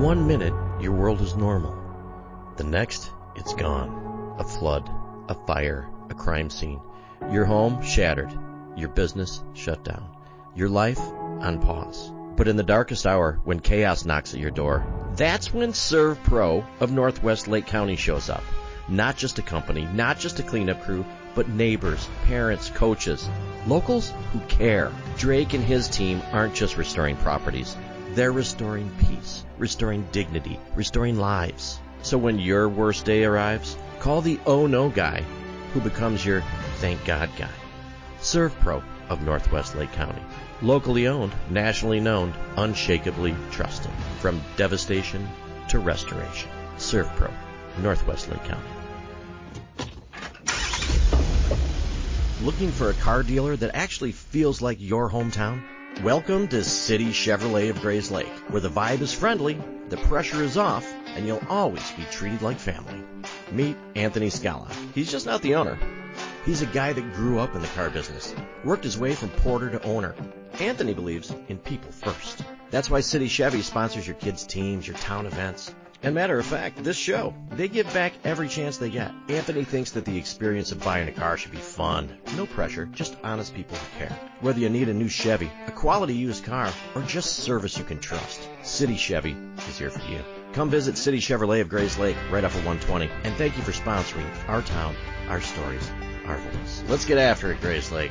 1 minute, your world is normal. The next, it's gone. A flood, a fire, a crime scene. Your home shattered. Your business shut down. Your life on pause. But in the darkest hour, when chaos knocks at your door, that's when Serve Pro of Northwest Lake County shows up. Not just a company, not just a cleanup crew, but neighbors, parents, coaches, locals who care. Drake and his team aren't just restoring properties. They're restoring peace, restoring dignity, restoring lives. So when your worst day arrives, call the oh no guy who becomes your thank God guy. Serve Pro of Northwest Lake County. Locally owned, nationally known, unshakably trusted. From devastation to restoration. Serve Pro, Northwest Lake County. Looking for a car dealer that actually feels like your hometown? Welcome to City Chevrolet of Grayslake, where the vibe is friendly, the pressure is off, and you'll always be treated like family. Meet Anthony Scala. He's just not the owner. He's a guy that grew up in the car business, worked his way from porter to owner. Anthony believes in people first. That's why City Chevy sponsors your kids' teams, your town events. And matter of fact, this show, they give back every chance they get. Anthony thinks that the experience of buying a car should be fun. No pressure, just honest people who care. Whether you need a new Chevy, a quality used car, or just service you can trust, City Chevy is here for you. Come visit City Chevrolet of Grayslake right off of 120. And thank you for sponsoring our town, our stories, our voice. Let's get after it, Grayslake.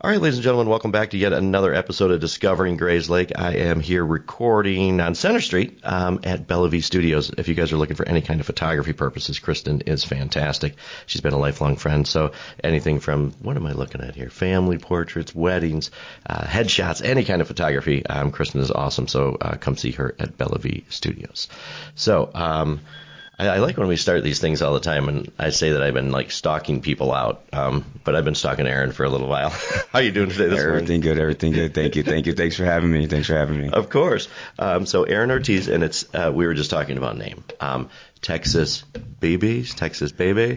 All right, ladies and gentlemen, welcome back to yet another episode of Discovering Grayslake. I am here recording on Center Street at Bebe Studios. If you guys are looking for any kind of photography purposes, Kristen is fantastic. She's been a lifelong friend, so anything from, what am I looking at here? Family portraits, weddings, headshots, any kind of photography. Kristen is awesome, so come see her at Bebe Studios. So, I like when we start these things all the time, and I say that I've been, stalking people out, but I've been stalking Aaron for a little while. How are you doing today this morning? Everything good. Thank you. Thanks for having me. Of course. So Aaron Ortiz, and it's we were just talking about name. Texas Baby?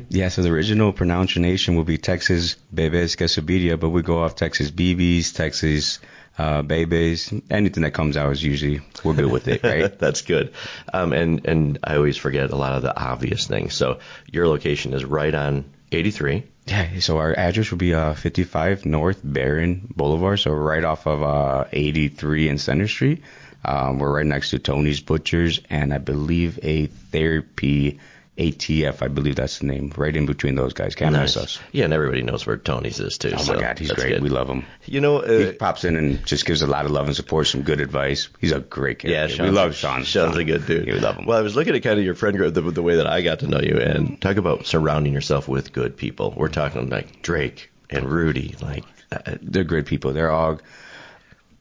Yeah, so the original pronunciation will be Texas Baby Quesobirria, but we go off Texas Bebe's, Texas Bebe's, anything that comes out is usually, we're good with it, right? That's good. And I always forget a lot of the obvious things. So your location is right on 83. Yeah, so our address will be 55 North Barron Boulevard, so right off of 83 and Center Street. We're right next to Tony's Butchers and I believe a Therapy ATF, I believe that's the name, right in between those guys. Can't miss us. Yeah, and everybody knows where Tony's is, too. Oh, my God, he's great. Good. We love him. You know, he pops in and just gives a lot of love and support, some good advice. He's a great character. Yeah, we love Sean. Sean's a good dude. Yeah, we love him. Well, I was looking at kind of your friend group, the way that I got to know you, and talk about surrounding yourself with good people. We're talking like Drake and Rudy. They're great people.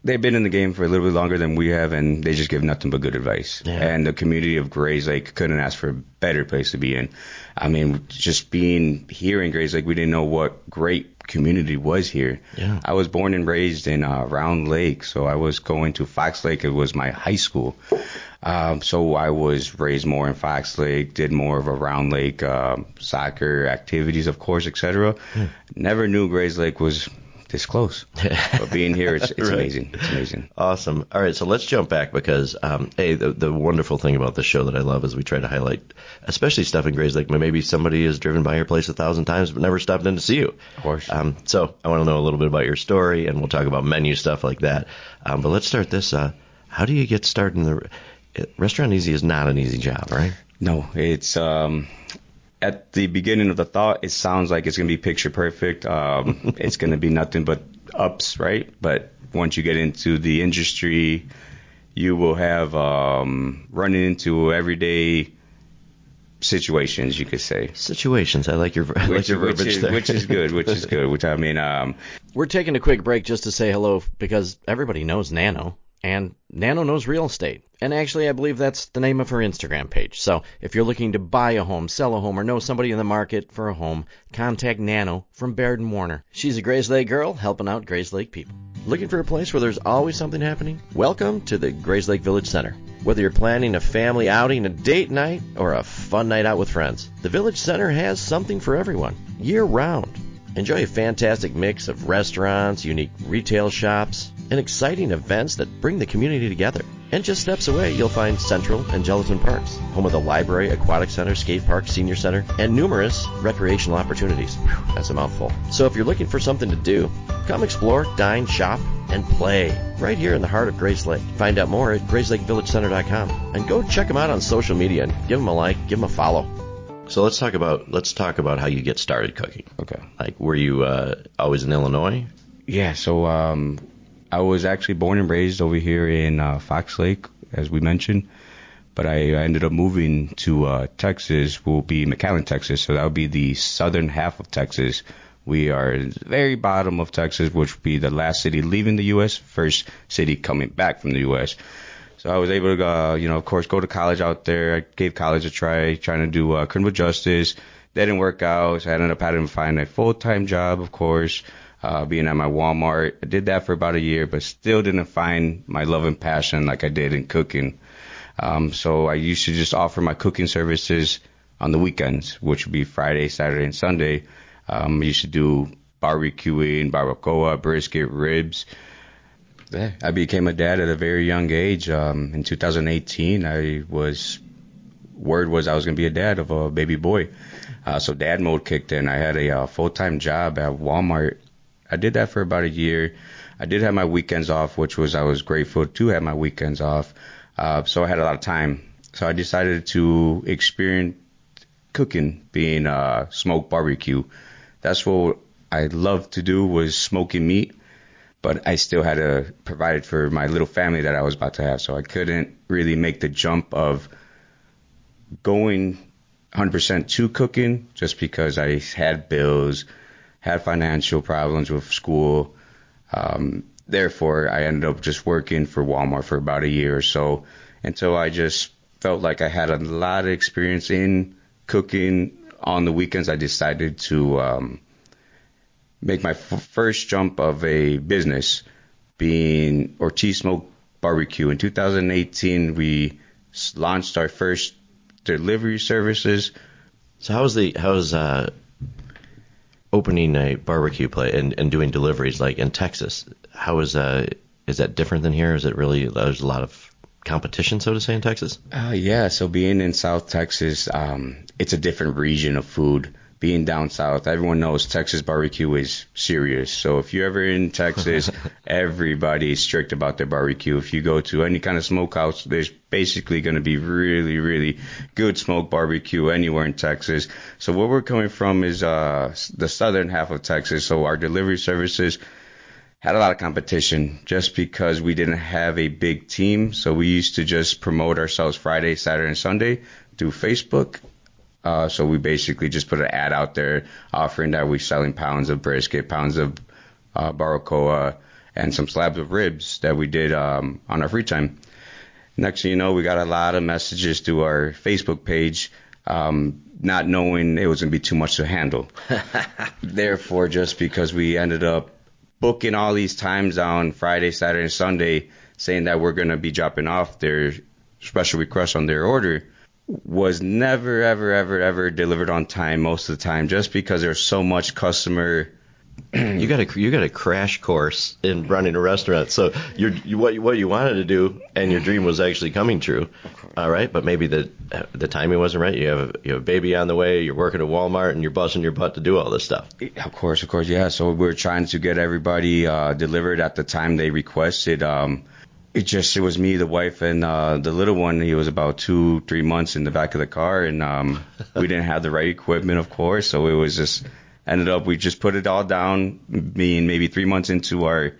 They've been in the game for a little bit longer than we have, and they just give nothing but good advice. Yeah. And the community of Grayslake couldn't ask for a better place to be in. I mean, just being here in Grayslake, we didn't know what great community was here. Yeah. I was born and raised in Round Lake, so I was going to Fox Lake. It was my high school. So I was raised more in Fox Lake, did more of a Round Lake soccer activities, of course, etc. Never knew Grayslake was this close. But being here, it's right. Amazing. It's amazing. Awesome. All right, so let's jump back because, the wonderful thing about this show that I love is we try to highlight, especially stuff in Grayslake. Maybe somebody has driven by your place 1,000 times but never stopped in to see you. Of course. So I want to know a little bit about your story, and we'll talk about menu stuff like that. But let's start this. How do you get started in the restaurant? Easy is not an easy job, right? No, it's at the beginning of the thought, it sounds like it's going to be picture perfect. It's going to be nothing but ups, right? But once you get into the industry, you will have running into everyday situations, you could say. Situations. I like your verbiage there. Which is good. Which I mean, we're taking a quick break just to say hello because everybody knows Nano. And Nano knows real estate. And actually, I believe that's the name of her Instagram page. So if you're looking to buy a home, sell a home, or know somebody in the market for a home, contact Nano from Baird & Warner. She's a Grayslake girl helping out Grayslake people. Looking for a place where there's always something happening? Welcome to the Grayslake Village Center. Whether you're planning a family outing, a date night, or a fun night out with friends, the Village Center has something for everyone, year-round. Enjoy a fantastic mix of restaurants, unique retail shops, and exciting events that bring the community together. And just steps away, you'll find Central and Gelatin Parks, home of the library, aquatic center, skate park, senior center, and numerous recreational opportunities. Whew, that's a mouthful. So if you're looking for something to do, come explore, dine, shop, and play right here in the heart of Grayslake. Find out more at grayslakevillagecenter.com and go check them out on social media and give them a like, give them a follow. So let's talk about how you get started cooking. Okay. Like, were you always in Illinois? Yeah, so I was actually born and raised over here in Fox Lake, as we mentioned, but I ended up moving to Texas, will be McAllen, Texas, so that would be the southern half of Texas. We are at the very bottom of Texas, which would be the last city leaving the U.S., first city coming back from the U.S. So I was able to, of course, go to college out there. I gave college a try, trying to do criminal justice. That didn't work out, so I ended up having to find a full-time job, of course. Being at my Walmart. I did that for about a year, but still didn't find my love and passion like I did in cooking. So I used to just offer my cooking services on the weekends, which would be Friday, Saturday, and Sunday. I used to do barbecuing, barbacoa, brisket, ribs. I became a dad at a very young age. In 2018, word was I was going to be a dad of a baby boy. So dad mode kicked in. I had a full-time job at Walmart. I did that for about a year. I did have my weekends off, which I was grateful to have my weekends off. So I had a lot of time. So I decided to experience cooking, being smoked barbecue. That's what I loved to do, was smoking meat. But I still had to provide it for my little family that I was about to have. So I couldn't really make the jump of going 100% to cooking just because I had bills, had financial problems with school. Therefore, I ended up just working for Walmart for about a year or so until I just felt like I had a lot of experience in cooking. On the weekends, I decided to make my first jump of a business, being Ortiz Smoked Barbecue. In 2018, we launched our first delivery services. So how is opening a barbecue place and doing deliveries like in Texas? How is that different than here? Is it really, there's a lot of competition, so to say, in Texas? Yeah, so being in South Texas, it's a different region of food. Being down south, everyone knows Texas barbecue is serious. So if you're ever in Texas, everybody's strict about their barbecue. If you go to any kind of smokehouse, there's basically going to be really, really good smoked barbecue anywhere in Texas. So where we're coming from is the southern half of Texas. So our delivery services had a lot of competition just because we didn't have a big team. So we used to just promote ourselves Friday, Saturday, and Sunday through Facebook. So we basically just put an ad out there offering that we're selling pounds of brisket, pounds of barbacoa, and some slabs of ribs that we did on our free time. Next thing you know, we got a lot of messages through our Facebook page, not knowing it was going to be too much to handle. Therefore, just because we ended up booking all these times on Friday, Saturday, and Sunday, saying that we're going to be dropping off their special request on their order, was never, ever delivered on time most of the time, just because there's so much customer. You got a crash course in running a restaurant. So what you wanted to do and your dream was actually coming true. All right, but maybe the timing wasn't right. You have a baby on the way. You're working at Walmart and you're busting your butt to do all this stuff. Of course, yeah. So we're trying to get everybody delivered at the time they requested. It was me, the wife, and the little one. He was about 2-3 months in the back of the car, and we didn't have the right equipment, of course. So it was just ended up, we just put it all down. Being maybe 3 months into our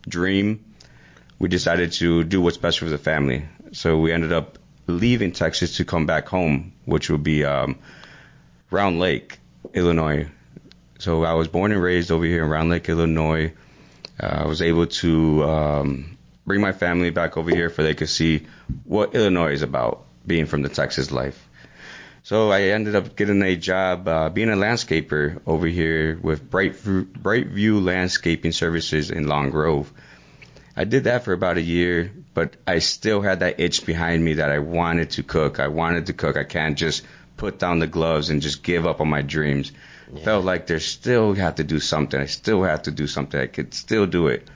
dream, we decided to do what's best for the family. So we ended up leaving Texas to come back home, which would be Round Lake, Illinois. So I was born and raised over here in Round Lake, Illinois. I was able to bring my family back over here so they could see what Illinois is about, being from the Texas life. So I ended up getting a job being a landscaper over here with Brightview Landscaping Services in Long Grove. I did that for about a year, but I still had that itch behind me that I wanted to cook. I can't just put down the gloves and just give up on my dreams. Yeah. Felt like there still had to do something. I still have to do something. I could still do it.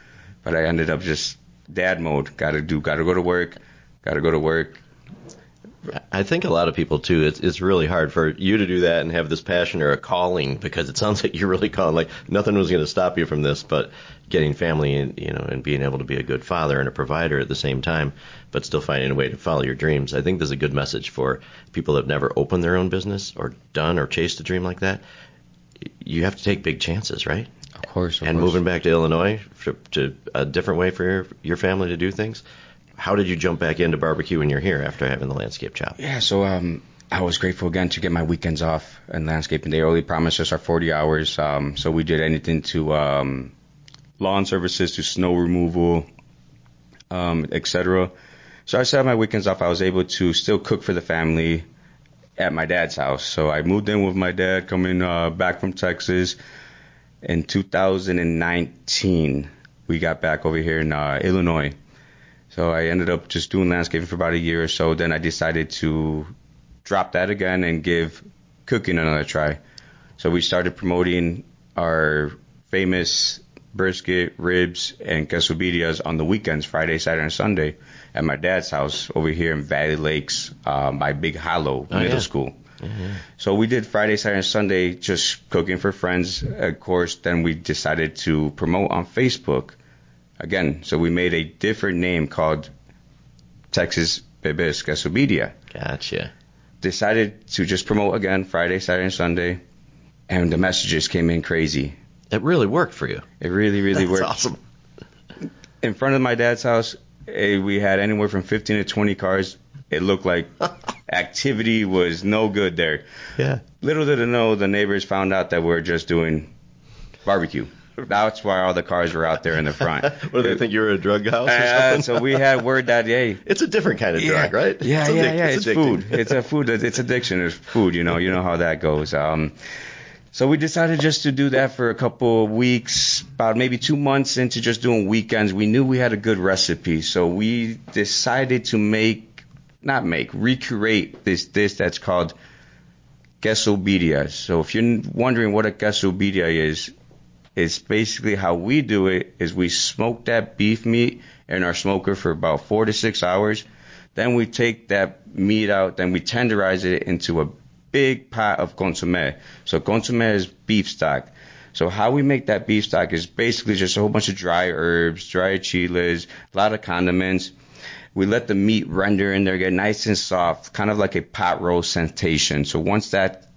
But I ended up just dad mode. Got to go to work, got to go to work. I think a lot of people, too, it's really hard for you to do that and have this passion or a calling, because it sounds like you're really calling, like nothing was going to stop you from this, but getting family and, and being able to be a good father and a provider at the same time, but still finding a way to follow your dreams. I think there's a good message for people that have never opened their own business or done or chased a dream like that. You have to take big chances, right? Of course. And moving back to Illinois to a different way for your family to do things. How did you jump back into barbecue when you're here after having the landscape shop? Yeah, so I was grateful again to get my weekends off in landscaping. They only promised us our 40 hours, so we did anything to lawn services, to snow removal, etc. So I set my weekends off. I was able to still cook for the family at my dad's house. So I moved in with my dad coming back from Texas in 2019. We got back over here in Illinois. So I ended up just doing landscaping for about a year or so. Then I decided to drop that again and give cooking another try. So we started promoting our famous brisket, ribs, and quesobirrias on the weekends, Friday, Saturday, and Sunday, at my dad's house over here in Valley Lakes by Big Hollow Middle School. Mm-hmm. So we did Friday, Saturday, and Sunday just cooking for friends. Of course, then we decided to promote on Facebook. Again, so we made a different name called Texas Baby Quesadilla. Gotcha. Decided to just promote again Friday, Saturday, and Sunday, and the messages came in crazy. It really worked for you. It really, really worked. That's awesome. In front of my dad's house, we had anywhere from 15 to 20 cars. It looked like activity was no good there. Yeah. Little did I know, the neighbors found out that we were just doing barbecue. That's why all the cars were out there in the front. What, do they think you were a drug house or something? So we had word that, hey. It's a different kind of drug, right? Yeah, it's food. It's a food. It's addiction. It's food, You know how that goes. So we decided just to do that for a couple of weeks, about maybe 2 months into just doing weekends. We knew we had a good recipe, so we decided to recreate this dish that's called Quesobirria. So if you're wondering what a quesobirria is, it's basically how we do it is we smoke that beef meat in our smoker for about 4 to 6 hours. Then we take that meat out, then we tenderize it into a big pot of consomme. So consomme is beef stock. So how we make that beef stock is basically just a whole bunch of dry herbs, dry chiles, a lot of condiments. We let the meat render in there, get nice and soft, kind of like a pot roast sensation. So once that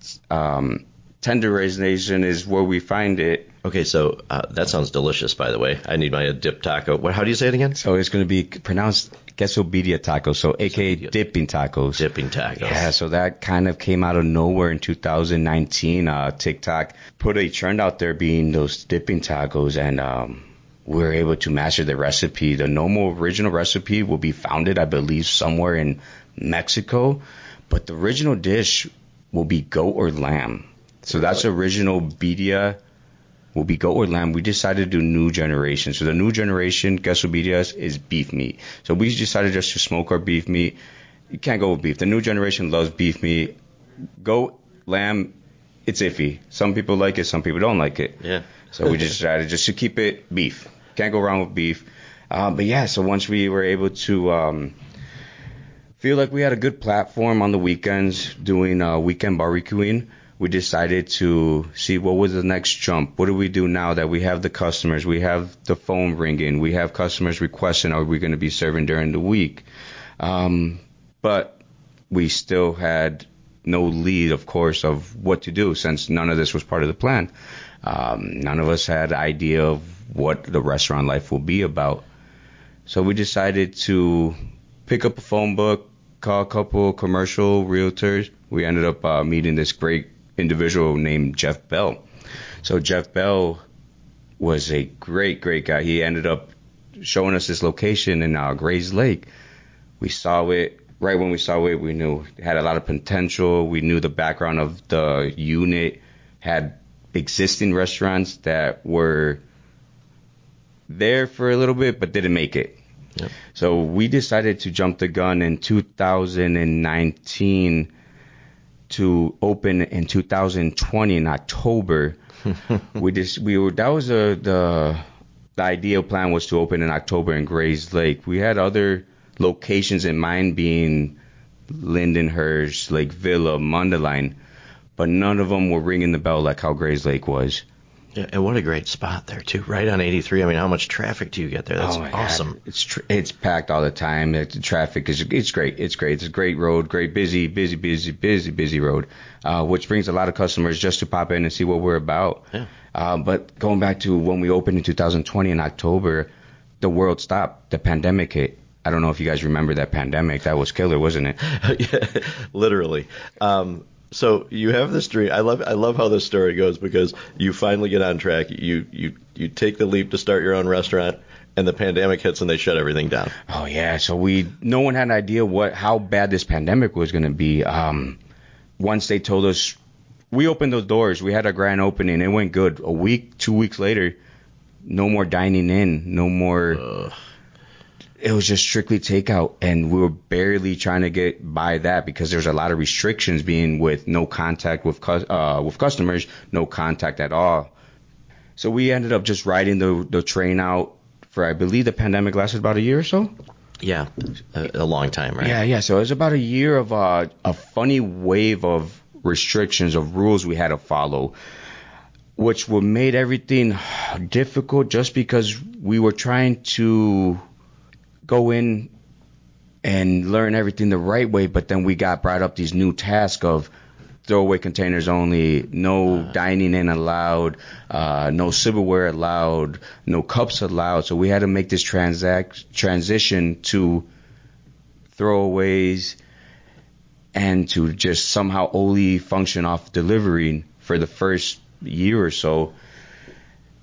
tenderization is where we find it. Okay, so that sounds delicious, by the way. I need my dip taco. How do you say it again? So it's going to be pronounced quesobirria tacos, so a.k.a. dipping tacos. Dipping tacos. Yeah, so that kind of came out of nowhere in 2019. TikTok put a trend out there being those dipping tacos, and we were able to master the recipe. The normal original recipe will be founded, I believe, somewhere in Mexico, but the original dish will be goat or lamb. So that's original birria. Will be goat or lamb. We decided to do new generation. So the new generation quesobirrias is beef meat. So we decided just to smoke our beef meat. You can't go with beef. The new generation loves beef meat. Goat, lamb, it's iffy. Some people like it, some people don't like it. Yeah. So we just decided just to keep it beef. Can't go wrong with beef. But yeah, so once we were able to feel like we had a good platform on the weekends doing weekend barbecuing, we decided to see what was the next jump. What do we do now that we have the customers? We have the phone ringing. We have customers requesting, are we going to be serving during the week? But we still had no lead, of course, of what to do since none of this was part of the plan. None of us had idea of what the restaurant life will be about. So we decided to pick up a phone book, call a couple commercial realtors. We ended up meeting this great individual named Jeff Bell. So Jeff Bell was a great guy. He ended up showing us this location in Grayslake. We saw it. Right when we saw it, we knew it had a lot of potential. We knew the background of the unit had existing restaurants that were there for a little bit but didn't make it. Yep. So we decided to jump the gun in 2019 to open in 2020 in October. The ideal plan was to open in October in Grayslake. We had other locations in mind being Lindenhurst, Lake Villa, Mundelein, but none of them were ringing the bell like how Grayslake was. Yeah, and what a great spot there, too. Right on 83. I mean, how much traffic do you get there? That's awesome. God. It's packed all the time. The traffic is great. It's great. It's a great road, great busy road, which brings a lot of customers just to pop in and see what we're about. Yeah. But going back to when we opened in 2020 in October, the world stopped. The pandemic hit. I don't know if you guys remember that pandemic. That was killer, wasn't it? Yeah, literally. So you have this dream. I love how this story goes, because you finally get on track. You take the leap to start your own restaurant, and the pandemic hits and they shut everything down. Oh yeah. So no one had an idea how bad this pandemic was going to be. Once they told us, we opened those doors. We had our grand opening. It went good. A week, 2 weeks later, no more dining in, no more. It was just strictly takeout, and we were barely trying to get by that because there's a lot of restrictions being with no contact with customers, no contact at all. So we ended up just riding the train out for, I believe the pandemic lasted about a year or so. Yeah, a long time, right? Yeah. So it was about a year of a funny wave of restrictions, of rules we had to follow, which made everything difficult just because we were trying to go in and learn everything the right way, but then we got brought up these new tasks of throwaway containers only, no dining in allowed, no silverware allowed, no cups allowed. So we had to make this transition to throwaways and to just somehow only function off delivery for the first year or so.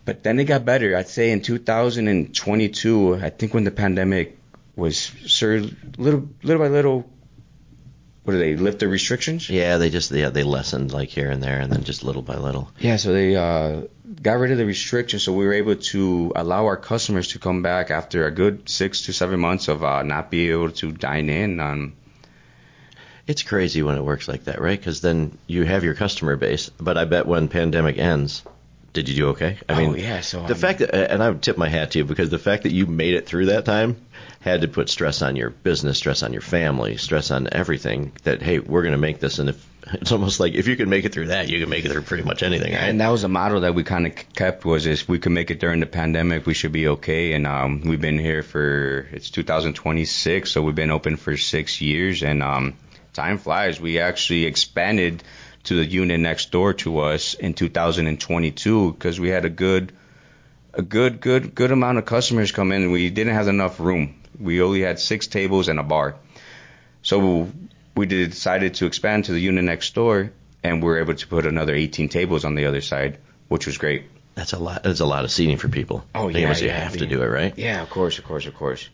But then it got better. I'd say in 2022, I think when the pandemic was served little by little, what did they lift the restrictions? Yeah, they lessened like here and there, and then just little by little. Yeah, so they got rid of the restrictions, so we were able to allow our customers to come back after a good 6 to 7 months of not being able to dine in. It's crazy when it works like that, right? Because then you have your customer base, but I bet when pandemic ends, did you do okay? I mean, yeah. So the fact that, and I would tip my hat to you, because the fact that you made it through that time had to put stress on your business, stress on your family, stress on everything. That, hey, we're going to make this, and it's almost like if you can make it through that, you can make it through pretty much anything, right? And that was a motto that we kind of kept, was if we could make it during the pandemic, we should be okay. And we've been here it's 2026, so we've been open for 6 years, and time flies. We actually expanded to the unit next door to us in 2022 because we had a good amount of customers come in. We didn't have enough room. We only had 6 tables and a bar. So we decided to expand to the unit next door, and we were able to put another 18 tables on the other side, which was great. That's a lot. That's a lot of seating for people. Oh, yeah. You have to do it, right? Yeah, of course.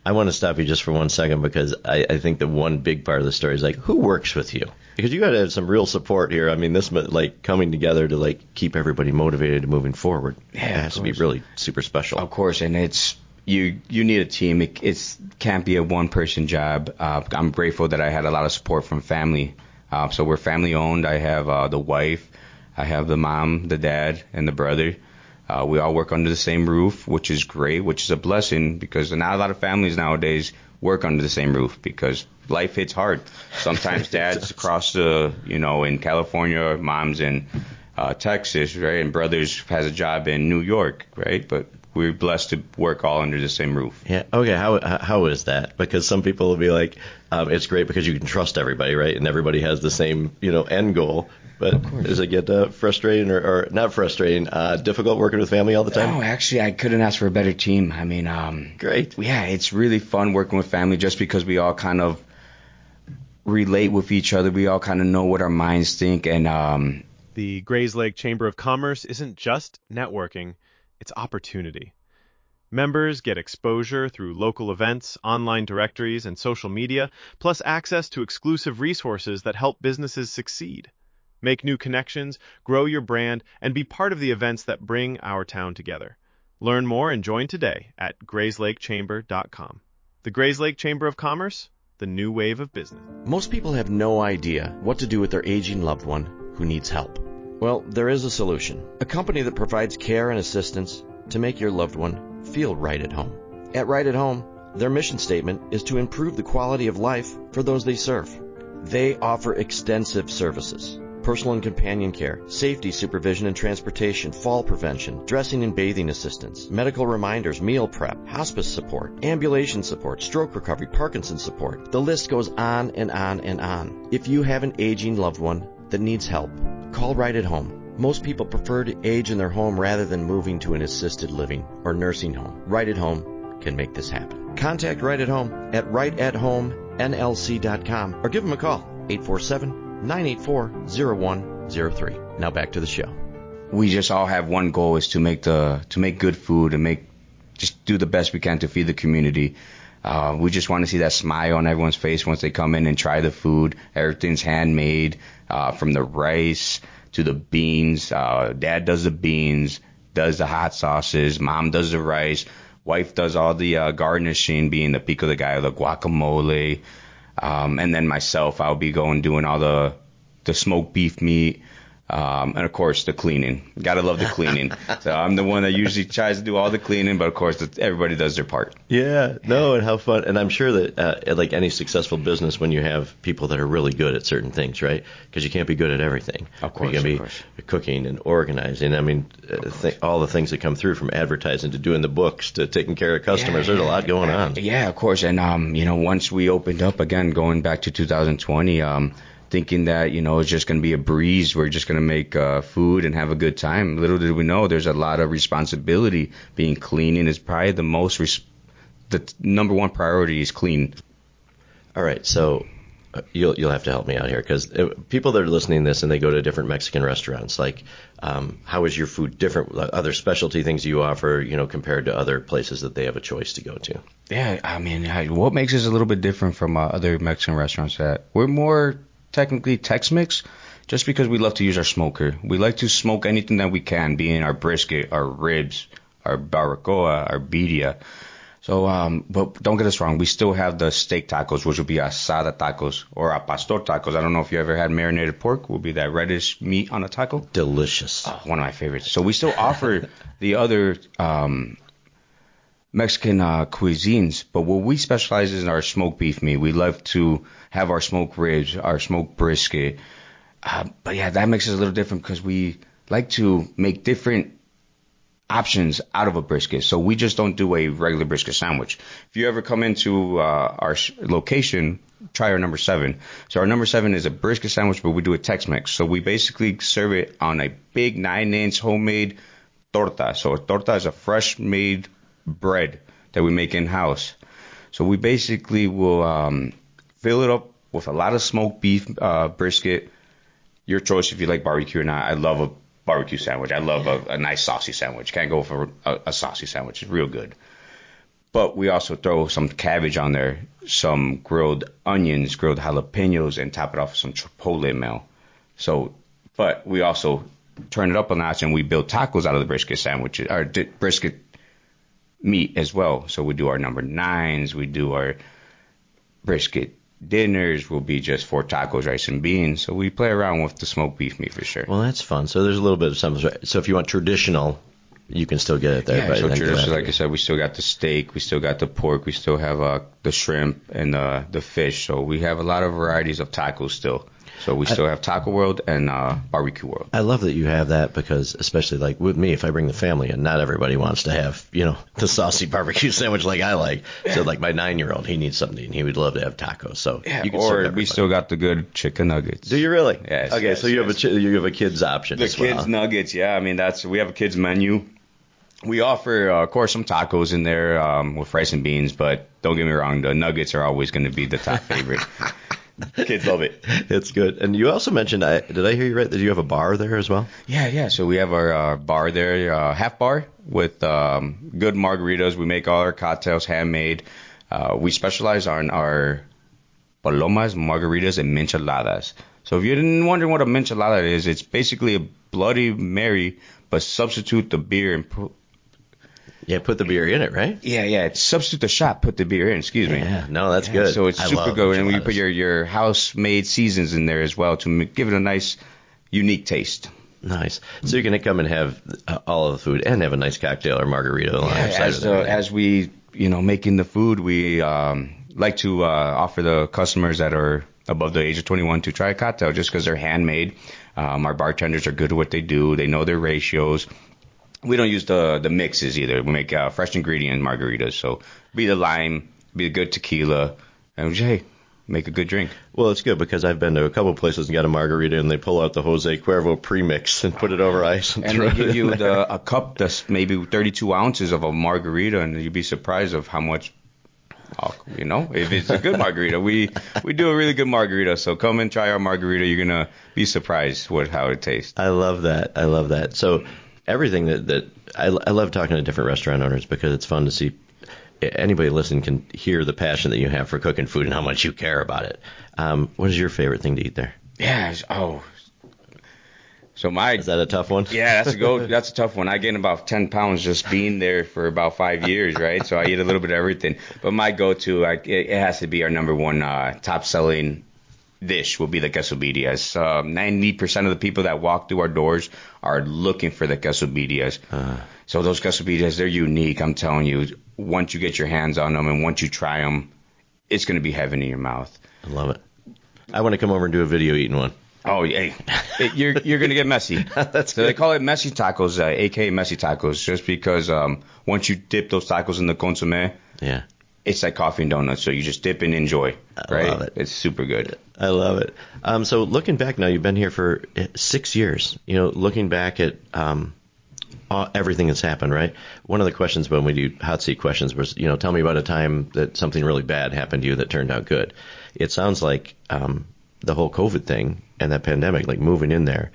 I want to stop you just for 1 second, because I think that one big part of the story is, like, who works with you? Because you got to have some real support here. I mean, this, like, coming together to, like, keep everybody motivated and moving forward. Yeah, it has to be really super special. Of course, and it's you need a team. It can't be a one-person job. I'm grateful that I had a lot of support from family. So we're family owned. I have the wife, I have the mom, the dad, and the brother. We all work under the same roof, which is great, which is a blessing, because not a lot of families nowadays work under the same roof because life hits hard. Sometimes dad's across in California, mom's in Texas, right? And brothers has a job in New York, right? But we're blessed to work all under the same roof. Yeah. Okay. How is that? Because some people will be like, it's great because you can trust everybody, right? And everybody has the same, end goal. But does it get frustrating or not frustrating, difficult working with family all the time? Oh, actually, I couldn't ask for a better team. I mean, great. Yeah, it's really fun working with family just because we all kind of relate with each other. We all kind of know what our minds think. And the Grayslake Chamber of Commerce isn't just networking, it's opportunity. Members get exposure through local events, online directories, and social media, plus access to exclusive resources that help businesses succeed. Make new connections, grow your brand, and be part of the events that bring our town together. Learn more and join today at grayslakechamber.com. The Grayslake Chamber of Commerce, the new wave of business. Most people have no idea what to do with their aging loved one who needs help. Well, there is a solution. A company that provides care and assistance to make your loved one feel right at home. At Right at Home, Their mission statement is to improve the quality of life for those they serve. They offer extensive services: personal and companion care, safety supervision and transportation, fall prevention, dressing and bathing assistance, medical reminders, meal prep, hospice support, ambulation support, stroke recovery, Parkinson's support. The list goes on and on and on. If you have an aging loved one that needs help, call Right at Home. Most people prefer to age in their home rather than moving to an assisted living or nursing home. Right at Home can make this happen. Contact Right at Home at rightathomenlc.com or give them a call, 847-984-0103. Now back to the show. We just all have one goal, is to make good food and just do the best we can to feed the community. We just want to see that smile on everyone's face once they come in and try the food. Everything's handmade, from the rice to the beans. Dad does the beans, does the hot sauces. Mom does the rice. Wife does all the garnishing, being the pico de gallo, the guacamole. And then myself, I'll be doing all the smoked beef meat. And of course the cleaning. Gotta love the cleaning. So I'm the one that usually tries to do all the cleaning, but of course everybody does their part. Yeah, no, and how fun. And I'm sure that like any successful business, when you have people that are really good at certain things, right? Because you can't be good at everything. Of course, you can be cooking and organizing. I mean, all the things that come through, from advertising to doing the books to taking care of customers. There's a lot going on. Yeah, of course. And once we opened up again, going back to 2020, thinking that, it's just going to be a breeze. We're just going to make food and have a good time. Little did we know there's a lot of responsibility. Being cleaning is probably the number one priority is clean. All right, so you'll have to help me out here, because people that are listening to this and they go to different Mexican restaurants, like how is your food different? Other specialty things you offer, compared to other places that they have a choice to go to? Yeah, I mean, what makes us a little bit different from other Mexican restaurants, that we're more technically Tex-Mex, just because we love to use our smoker. We like to smoke anything that we can, being our brisket, our ribs, our barbacoa, our birria. So, but don't get us wrong, we still have the steak tacos, which will be asada tacos or a pastor tacos. I don't know if you ever had marinated pork. Will be that reddish meat on a taco. Delicious. Oh, one of my favorites. So we still offer the other Mexican cuisines, but what we specialize is in our smoked beef meat. We love to have our smoked ribs, our smoked brisket. But yeah, that makes us a little different, because we like to make different options out of a brisket. So we just don't do a regular brisket sandwich. If you ever come into our location, try our number 7. So our number 7 is a brisket sandwich, but we do a Tex-Mex. So we basically serve it on a big 9-inch homemade torta. So a torta is a fresh made bread that we make in-house. So we basically will fill it up with a lot of smoked beef brisket. Your choice if you like barbecue or not. I love a barbecue sandwich. I love a nice saucy sandwich. Can't go for a saucy sandwich. It's real good. But we also throw some cabbage on there, some grilled onions, grilled jalapenos, and top it off with some chipotle mel. So, but we also turn it up a notch, and we build tacos out of the brisket sandwiches, or brisket meat as well. So we do our number 9s, we do our brisket dinners, will be just 4 tacos, rice and beans. So we play around with the smoked beef meat for sure. Well, that's fun. So there's a little bit of something. So if you want traditional, you can still get it there. Yeah, so traditional, like I said, we still got the steak, we still got the pork, we still have the shrimp and the fish. So we have a lot of varieties of tacos still. So we still have Taco World and Barbecue World. I love that you have that, because especially like with me, if I bring the family in, not everybody wants to have, the saucy barbecue sandwich like I like. So like my 9-year-old, he needs something. He would love to have tacos. So yeah, you can or we still got the good chicken nuggets. Do you really? Yes. Okay, yes, so you have a kids option. The as well. kids nuggets, yeah. I mean, we have a kids menu. We offer, of course, some tacos in there with rice and beans, but don't get me wrong, the nuggets are always going to be the top favorite. Kids love it. It's good. And you also mentioned, did I hear you right, that you have a bar there as well? Yeah. So we have our bar there, half bar with good margaritas. We make all our cocktails handmade. We specialize on our palomas, margaritas, and micheladas. So if you're wondering what a michelada is, it's basically a Bloody Mary, but substitute the beer and put the beer in it, right? Yeah. Substitute the shot, put the beer in. Excuse me. Yeah, no, that's good. So it's super good, and we put your house-made seasons in there as well to give it a nice, unique taste. Nice. So you can come and have all of the food and have a nice cocktail or margarita alongside of that. As we making the food, we like to offer the customers that are above the age of 21 to try a cocktail just because they're handmade. Our bartenders are good at what they do. They know their ratios. We don't use the mixes either. We make fresh ingredient margaritas. So be the lime, be a good tequila, and hey, make a good drink. Well, it's good because I've been to a couple of places and got a margarita, and they pull out the Jose Cuervo premix and put it over ice. And they give you a cup that's maybe 32 ounces of a margarita, and you'd be surprised of how much, if it's a good margarita. We do a really good margarita, so come and try our margarita. You're going to be surprised with how it tastes. I love that. So everything that I love talking to different restaurant owners because it's fun to see. Anybody listening can hear the passion that you have for cooking food and how much you care about it. What is your favorite thing to eat there? Yeah. So is that a tough one? Yeah, that's a tough one. I gained about 10 pounds just being there for about 5 years, right? So I eat a little bit of everything. But my go-to, it has to be our number one top-selling dish will be the quesadillas. 90% of the people that walk through our doors are looking for the quesadillas. So those quesadillas, they're unique. I'm telling you, once you get your hands on them and once you try them, it's going to be heaven in your mouth. I love it. I want to come over and do a video eating one. Oh, yeah. You're going to get messy. That's so good. They call it messy tacos, a.k.a. messy tacos, just because once you dip those tacos in the consommé, yeah, it's like coffee and donuts. So you just dip and enjoy. I love it. It's super good. I love it. So looking back now, you've been here for 6 years. Looking back at everything that's happened, right? One of the questions when we do hot seat questions was, tell me about a time that something really bad happened to you that turned out good. It sounds like the whole COVID thing and that pandemic, like moving in there,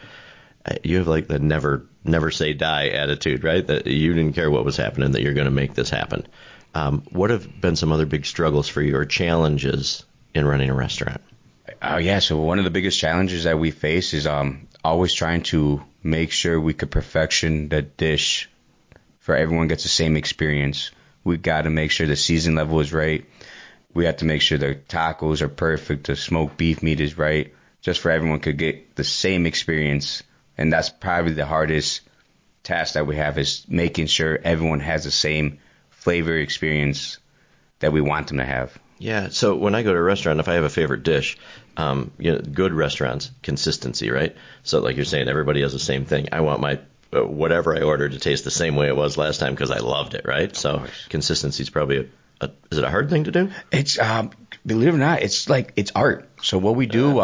you have like the never say die attitude, right? That you didn't care what was happening, that you're going to make this happen. What have been some other big struggles for you or challenges in running a restaurant? Yeah, so one of the biggest challenges that we face is always trying to make sure we could perfection the dish for everyone gets the same experience. We got to make sure the season level is right. We have to make sure the tacos are perfect, the smoked beef meat is right, just for everyone could get the same experience. And that's probably the hardest task that we have is making sure everyone has the same flavor experience that we want them to have. Yeah, so when I go to a restaurant, if I have a favorite dish, good restaurants, consistency, right? So like you're saying, everybody has the same thing. I want my whatever I ordered to taste the same way it was last time because I loved it, right? So consistency is probably is it a hard thing to do? It's believe it or not, it's art. So what we do,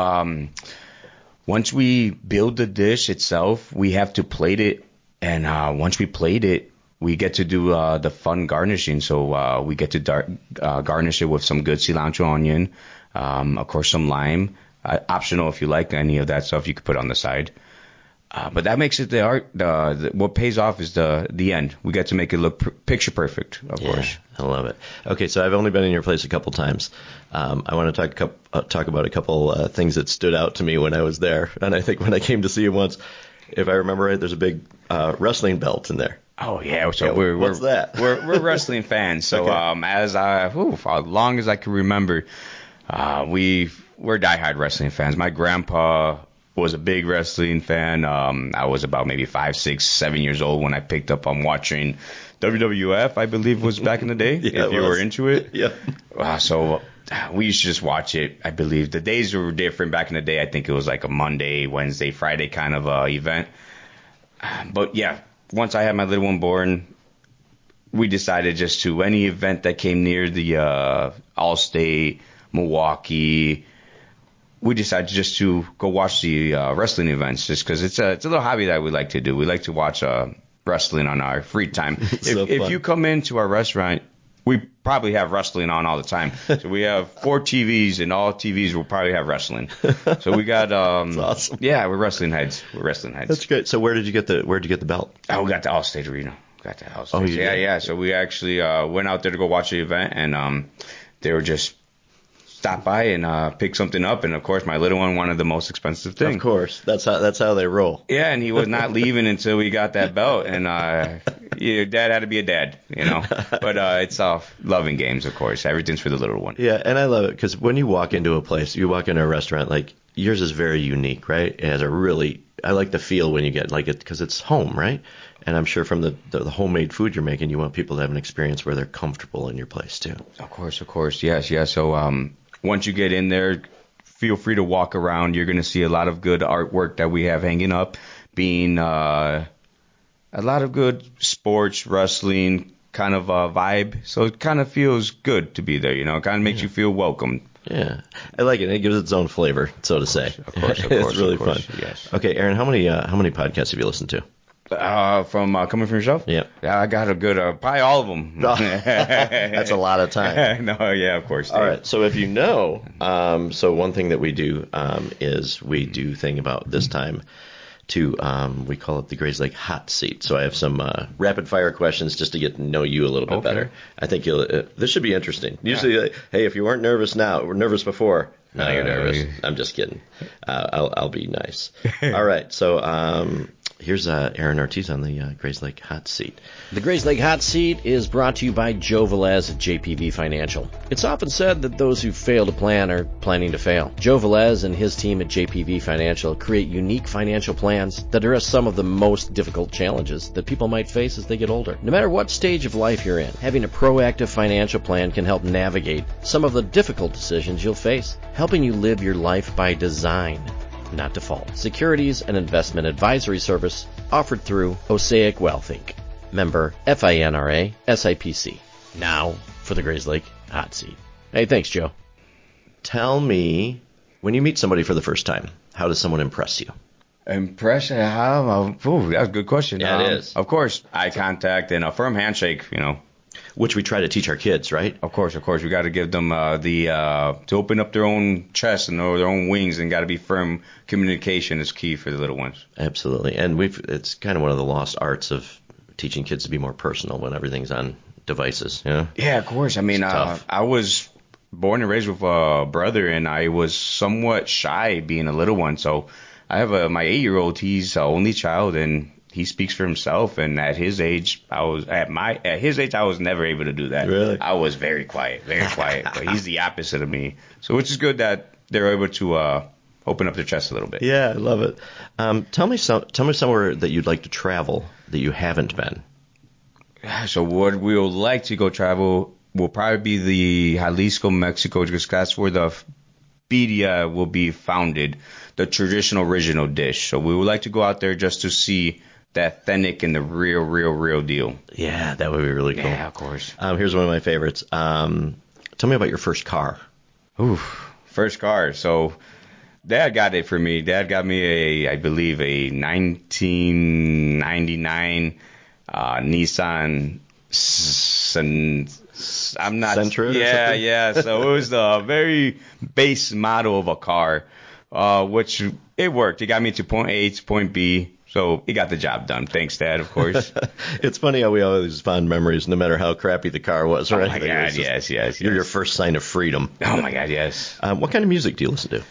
once we build the dish itself, we have to plate it, and once we plate it, we get to do the fun garnishing. So we get to garnish it with some good cilantro onion, of course some lime. Optional if you like any of that stuff, you could put on the side. But that makes it the art. What pays off is the end. We get to make it look picture perfect, of course. I love it. Okay, so I've only been in your place a couple times. I want to talk about a couple things that stood out to me when I was there. And I think when I came to see you once, if I remember right, there's a big wrestling belt in there. Oh yeah, so what's that? We're wrestling fans. So okay. As long as I can remember, we're diehard wrestling fans. My grandpa was a big wrestling fan. I was about maybe 5, 6, 7 years old when I picked up on watching WWF, I believe was back in the day, if you were into it. Yeah. So we used to just watch it. I believe the days were different back in the day. I think it was like a Monday, Wednesday, Friday kind of event. But yeah, once I had my little one born, we decided just to any event that came near the Allstate, Milwaukee, we decided just to go watch the wrestling events just because it's a little hobby that we like to do. We like to watch wrestling on our free time. If you come into our restaurant, we probably have wrestling on all the time. So we have 4 TVs, and all TVs will probably have wrestling. So we got That's awesome. Yeah, we're wrestling heads. That's great. So where'd you get the belt? Oh, we got the Allstate Arena. Oh, you did? Yeah. So we actually went out there to go watch the event, and they were just stop by and pick something up, and of course my little one wanted the most expensive thing. Of course, that's how they roll. Yeah, and he was not leaving until we got that belt, and dad had to be a dad, But it's all loving games, of course. Everything's for the little one. Yeah, and I love it because when you walk into a place, you walk into a restaurant, like yours is very unique, right? It has a really I like the feel when you get like it because it's home, right? And I'm sure from the homemade food you're making, you want people to have an experience where they're comfortable in your place too. Of course, yes. So once you get in there, feel free to walk around. You're going to see a lot of good artwork that we have hanging up, being a lot of good sports, wrestling kind of vibe. So it kind of feels good to be there, It kind of makes you feel welcome. Yeah, I like it. It gives its own flavor, so to say. Of course. It's really fun. Yes. Okay, Aaron, how many podcasts have you listened to? From coming from yourself? Yeah. I got a good, probably all of them. That's a lot of time. No, yeah, of course. All right, so if you know, so one thing that we do is we do thing about this time to, we call it the Grayslake Hot Seat. So I have some rapid fire questions just to get to know you a little bit better. I think this should be interesting. Usually, hey, if you weren't nervous now, we're nervous before. Now you're nervous. I'm just kidding. I'll be nice. All right, so here's Aaron Ortiz on the Grayslake Hot Seat. The Grayslake Hot Seat is brought to you by Joe Velez at JPV Financial. It's often said that those who fail to plan are planning to fail. Joe Velez and his team at JPV Financial create unique financial plans that address some of the most difficult challenges that people might face as they get older. No matter what stage of life you're in, having a proactive financial plan can help navigate some of the difficult decisions you'll face, helping you live your life by design, not default. Securities and investment advisory service offered through Osaic Wealth Inc. Member FINRA SIPC. Now for the Grayslake Hot Seat. Hey, thanks, Joe. Tell me, when you meet somebody for the first time, how does someone impress you? Impression? That's a good question. Yeah, it is. Of course, eye contact and a firm handshake, Which we try to teach our kids, right? Of course. We got to give them to open up their own chest and their own wings, and got to be firm. Communication is key for the little ones. Absolutely, and it's kind of one of the lost arts of teaching kids to be more personal when everything's on devices. Yeah, of course. I mean, I was born and raised with a brother, and I was somewhat shy being a little one. So I have my 8-year-old. He's the only child, and he speaks for himself, and at his age, I was never able to do that. Really? I was very quiet. But he's the opposite of me. So which is good that they're able to open up their chest a little bit. Yeah, I love it. Tell me somewhere that you'd like to travel that you haven't been. So what we would like to go travel will probably be the Jalisco, Mexico, because that's where the birria will be founded, the traditional original dish. So we would like to go out there just to see the authentic and the real deal. Yeah, that would be really cool. Yeah, of course. Here's one of my favorites. Tell me about your first car. Ooh, first car. So Dad got it for me. Dad got me I believe a 1999 Nissan. I'm not. Sentra? Yeah. So it was the very base model of a car, which it worked. It got me to point A to point B. So it got the job done. Thanks, Dad, of course. It's funny how we always fond memories, no matter how crappy the car was, right? Oh, my God, yes. You're your first sign of freedom. Oh, my God, yes. What kind of music do you listen to?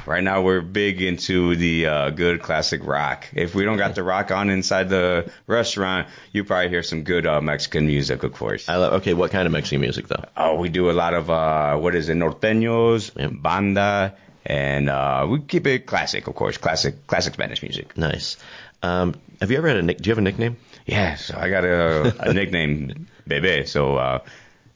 Right now we're big into the good classic rock. If we don't got the rock on inside the restaurant, you probably hear some good Mexican music, of course. Okay, what kind of Mexican music, though? We do a lot of, norteños, banda, and we keep it classic, of course, classic Spanish music. Nice. Have you ever had do you have a nickname? Yeah, so I got a nickname, Bebe. So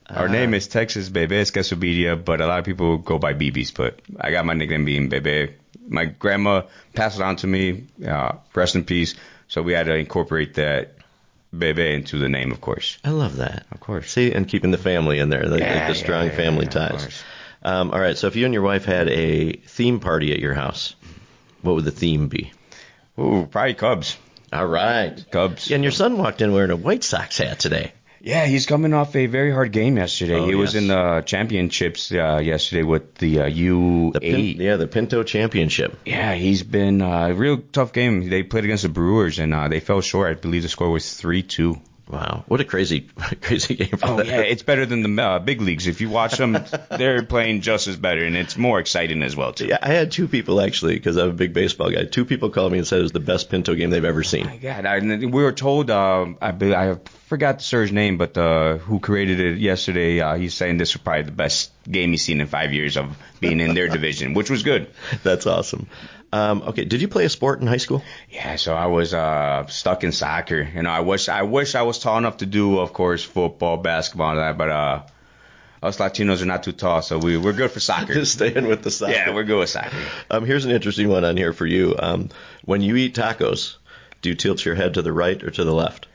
our name is Texas Baby Quesadilla, but a lot of people go by Bebe's. But I got my nickname being Bebe. My grandma passed it on to me, rest in peace. So we had to incorporate that Bebe into the name, of course. I love that. Of course. See, and keeping the family in there, the strong family ties. All right, so if you and your wife had a theme party at your house, what would the theme be? Ooh, probably Cubs. All right. Cubs. Yeah, and your son walked in wearing a White Sox hat today. Yeah, he's coming off a very hard game yesterday. He was yes. in the championships yesterday with the U8. The Pinto Championship. Yeah, he's been a real tough game. They played against the Brewers, and they fell short. I believe the score was 3-2. Wow, what a crazy game for that. Yeah, it's better than the big leagues. If you watch them, they're playing just as better, and it's more exciting as well, too. Yeah, I had two people, actually, because I'm a big baseball guy. Two people called me and said it was the best Pinto game they've ever seen. Oh my God, we were told, I forgot the sir's name, but who created it yesterday, he's saying this was probably the best game he's seen in 5 years of being in their division, which was good. That's awesome. Okay, did you play a sport in high school? Yeah, so I was stuck in soccer. You know, I wish I was tall enough to do, of course, football, basketball, and that, but us Latinos are not too tall, so we're good for soccer. Just staying with the soccer. Yeah, we're good with soccer. Here's an interesting one on here for you. When you eat tacos, do you tilt your head to the right or to the left?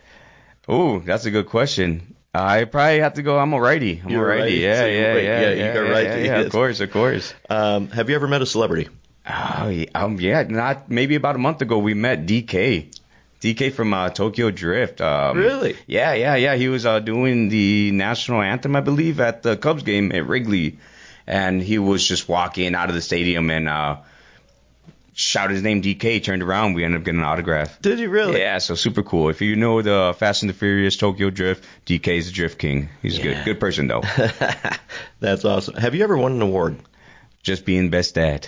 Ooh, that's a good question. I probably have to go. I'm a righty. I'm a righty. Yeah. You got right. Yeah, of course. Have you ever met a celebrity? Oh, yeah. Not maybe about a month ago we met DK. DK from Tokyo Drift. Really? Yeah. He was doing the national anthem, I believe, at the Cubs game at Wrigley, and he was just walking out of the stadium and shouted his name, DK. Turned around, we ended up getting an autograph. Did you really? Yeah, so super cool. If you know the Fast and the Furious Tokyo Drift, DK is the Drift King. He's good person though. That's awesome. Have you ever won an award? Just being best dad.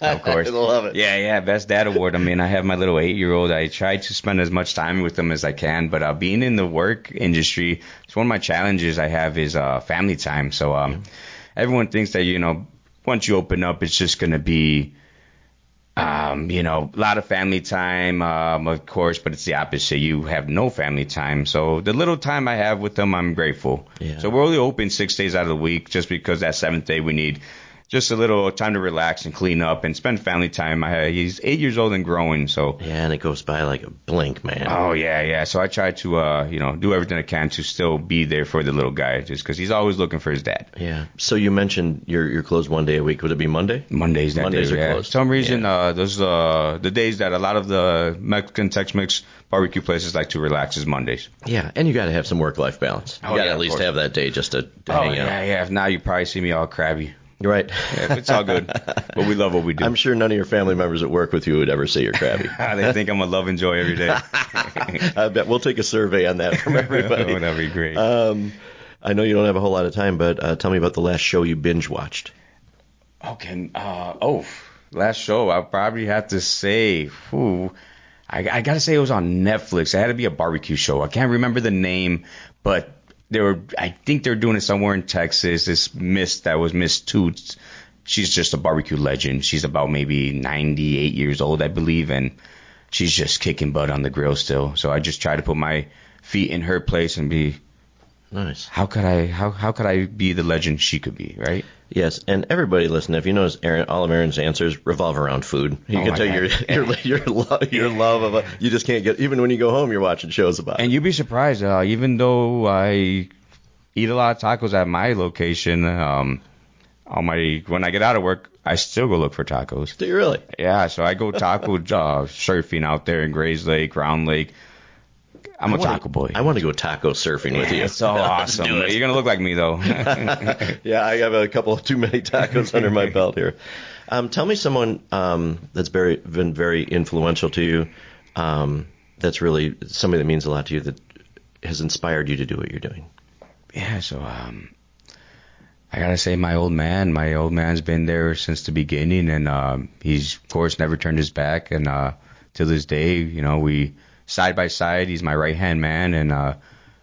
Of course. I love it. Yeah, best dad award. I mean, I have my little 8-year-old. I try to spend as much time with him as I can, but being in the work industry, it's one of my challenges I have is family time. So everyone thinks that, you know, once you open up, it's just going to be, you know, a lot of family time, of course, but it's the opposite. You have no family time. So the little time I have with them, I'm grateful. Yeah. So we're only open 6 days out of the week just because that 7th day we need just a little time to relax and clean up and spend family time. He's 8 years old and growing, so. Yeah, and it goes by like a blink, man. Oh, yeah. So I try to, you know, do everything I can to still be there for the little guy, just because he's always looking for his dad. Yeah. So you mentioned you're closed 1 day a week. Would it be Monday? Mondays are closed. For some reason, those the days that a lot of the Mexican Tex-Mex barbecue places like to relax is Mondays. Yeah, and you got to have some work-life balance. You got to at least have that day just to hang out. Yeah. If not, you probably see me all crabby. Right. Yeah, it's all good. But we love what we do. I'm sure none of your family members that work with you would ever say you're crabby. They think I'm a love and joy every day. I bet we'll take a survey on that from everybody. That'd be great. I know you don't have a whole lot of time, but tell me about the last show you binge watched. Okay. Last show, I'll probably have to say, I got to say it was on Netflix. It had to be a barbecue show. I can't remember the name, but I think they're doing it somewhere in Texas. This Miss that was Miss Toots, she's just a barbecue legend. She's about maybe 98 years old, I believe, and she's just kicking butt on the grill still. So I just try to put my feet in her place and be nice. How could I be the legend she could be, right? Yes, and everybody listen, if you notice, all of Aaron's answers revolve around food. You can tell your love of you just can't get, even when you go home, you're watching shows about it. And you'd be surprised, even though I eat a lot of tacos at my location, when I get out of work, I still go look for tacos. Do you really? Yeah, so I go taco surfing out there in Grayslake, Round Lake. I'm a taco boy. I want to go taco surfing with you. It's so awesome. You're going to look like me, though. Yeah, I have a couple too many tacos under my belt here. Tell me someone that's been very influential to you, that's really somebody that means a lot to you, that has inspired you to do what you're doing. Yeah, so I got to say my old man's been there since the beginning, and he's, of course, never turned his back. And to this day, you know, we side by side. He's my right-hand man, and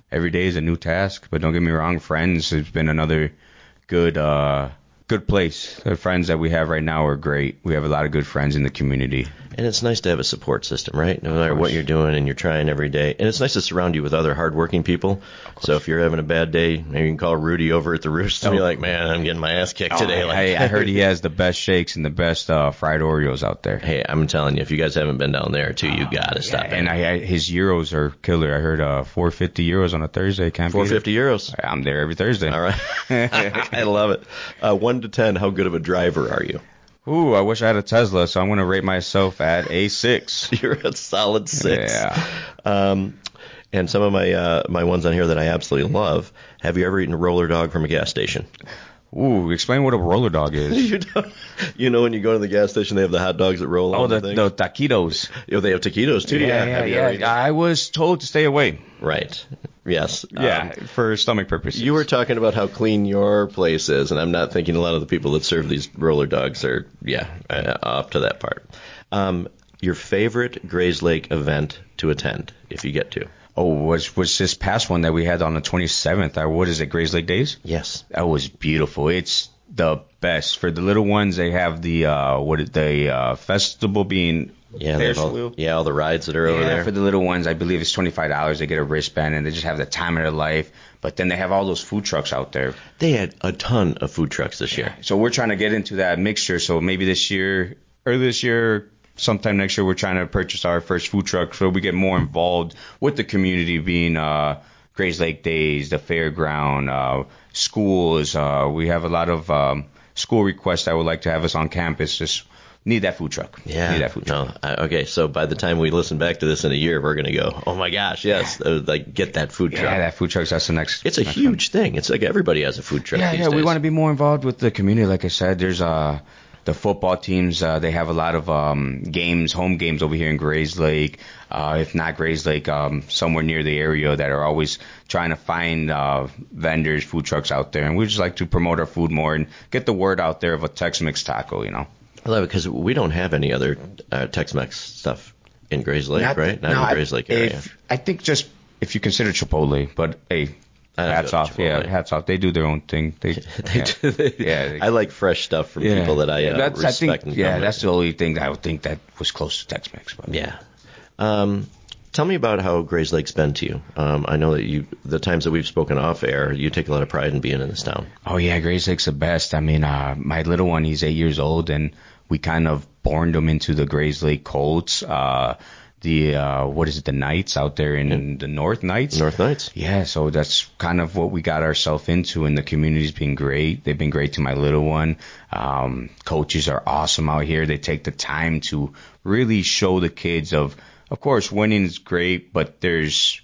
every day is a new task. But don't get me wrong, friends has been another good place. The friends that we have right now are great. We have a lot of good friends in the community. And it's nice to have a support system, right? No matter what you're doing, and you're trying every day. And it's nice to surround you with other hardworking people. So if you're having a bad day, maybe you can call Rudy over at the Roost and be like, man, I'm getting my ass kicked today. I heard he has the best shakes and the best fried Oreos out there. Hey, I'm telling you, if you guys haven't been down there, too, you got to stop in. And his euros are killer. I heard 450 euros on a Thursday. Can't 450 euros? I'm there every Thursday. All right. I love it. 1 to 10, how good of a driver are you? Ooh, I wish I had a Tesla, so I'm going to rate myself at a 6. You're a solid 6. Yeah. And some of my ones on here that I absolutely love. Have you ever eaten a roller dog from a gas station? Ooh, explain what a roller dog is. You know when you go to the gas station, they have the hot dogs that roll on the taquitos. Oh, they have taquitos, too? Yeah. I was told to stay away. Right. Yes. Yeah, for stomach purposes. You were talking about how clean your place is, and I'm not thinking a lot of the people that serve these roller dogs are, up to that part. Your favorite Grayslake event to attend, if you get to? Oh, was this past one that we had on the 27th? What is it, Grayslake Days? Yes. That was beautiful. It's the best. For the little ones, they have the festival bean. Yeah, all the rides that are over there. For the little ones, I believe it's $25. They get a wristband, and they just have the time of their life. But then they have all those food trucks out there. They had a ton of food trucks this year. So we're trying to get into that mixture. So maybe early this year, sometime next year, we're trying to purchase our first food truck so we get more involved with the community, being Grayslake Days, the fairground, schools. We have a lot of school requests that would like to have us on campus. Just need that food truck. Yeah. Need that food truck. Okay, so by the time we listen back to this in a year, we're going to go, oh my gosh, yes, get that food truck. Yeah, that food truck, that's the next. It's a huge thing. It's like everybody has a food truck these days. We want to be more involved with the community. Like I said, there's the football teams, they have a lot of games, home games over here in Grayslake. If not Grayslake, somewhere near the area that are always trying to find vendors, food trucks out there. And we just like to promote our food more and get the word out there of a Tex-Mex taco, I love it because we don't have any other Tex-Mex stuff in Grayslake, right? Not in the Grayslake area. I think just if you consider Chipotle, but hey, hats off. Chipotle. Yeah, hats off. They do their own thing. I like fresh stuff from people that I respect. That's the only thing that I would think that was close to Tex-Mex. But. Yeah. Tell me about how Grayslake's been to you. I know that the times that we've spoken off air, you take a lot of pride in being in this town. Oh, yeah, Grayslake's the best. I mean, my little one, he's 8 years old, and we kind of borned him into the Grayslake Colts. The Knights out there in the North Knights? North Knights. Yeah, so that's kind of what we got ourselves into, and the community's been great. They've been great to my little one. Coaches are awesome out here. They take the time to really show the kids of course, winning is great, but there's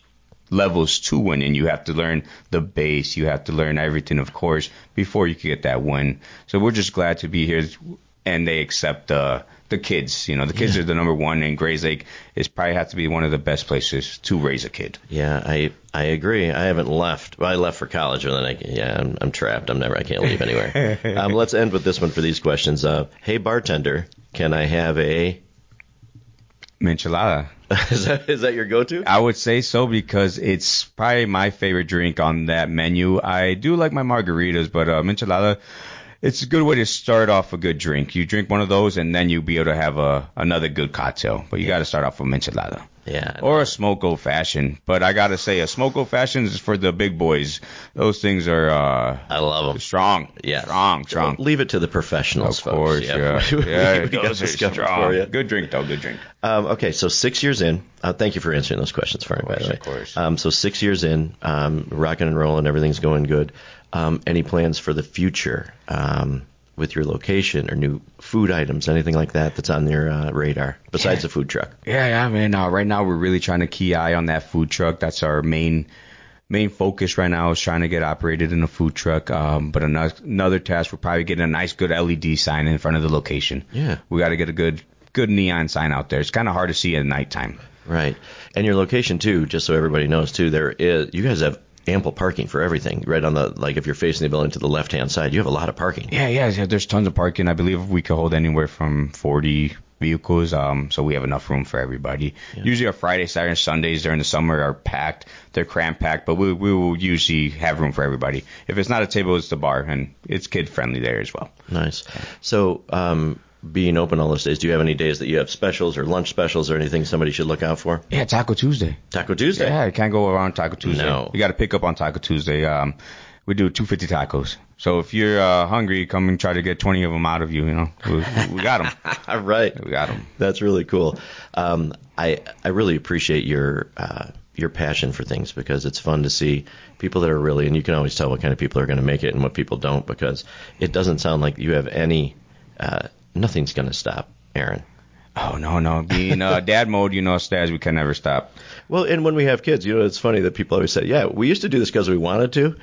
levels to winning. You have to learn the base. You have to learn everything, of course, before you can get that win. So we're just glad to be here, and they accept the kids. The kids are the number one, and Grayslake is probably have to be one of the best places to raise a kid. Yeah, I agree. I haven't left. Well, I left for college, and then I'm trapped. I can't leave anywhere. Let's end with this one for these questions. Hey, bartender, can I have a Michelada? Is that your go-to? I would say so because it's probably my favorite drink on that menu. I do like my margaritas, but Michelada, it's a good way to start off a good drink. You drink one of those, and then you'll be able to have another good cocktail. But you got to start off with Michelada. Yeah. Or a smoke old-fashioned. But I got to say, a smoke old-fashioned is for the big boys. Those things are I love them. Strong. Yeah. Strong. Well, leave it to the professionals, of course, folks. Yeah. We got strong for you. Good drink, though. Good drink. Okay, so 6 years in. Thank you for answering those questions for me, by the way. Of course. So 6 years in, rocking and rolling, everything's going good. Any plans for the future with your location or new food items, anything like that's on your radar besides the food truck? Yeah, man. Right now we're really trying to key eye on that food truck. That's our main focus right now is trying to get operated in a food truck. But another task, we're probably getting a nice, good LED sign in front of the location. Yeah. We got to get a good neon sign out there. It's kind of hard to see at nighttime. Right. And your location, too, just so everybody knows, too, you guys have ample parking for everything, right on if you're facing the building to the left-hand side, you have a lot of parking. Yeah, there's tons of parking. I believe we could hold anywhere from 40 vehicles, so we have enough room for everybody. Yeah. Usually our Friday, Saturday, Sundays during the summer are packed. They're cram-packed, but we will usually have room for everybody. If it's not a table, it's the bar, and it's kid-friendly there as well. Nice. So, being open all those days, do you have any days that you have specials or lunch specials or anything somebody should look out for? Yeah, Taco Tuesday. Taco Tuesday? Yeah, you can't go around Taco Tuesday. No. You got to pick up on Taco Tuesday. We do 250 tacos. So if you're hungry, come and try to get 20 of them out of you. We got them. All right. We got them. That's really cool. I really appreciate your passion for things because it's fun to see people that are really, and you can always tell what kind of people are going to make it and what people don't because it doesn't sound like you have any nothing's going to stop Aaron. Oh, no. Being dad mode, Stas, we can never stop. Well, and when we have kids, it's funny that people always say, yeah, we used to do this because we wanted to.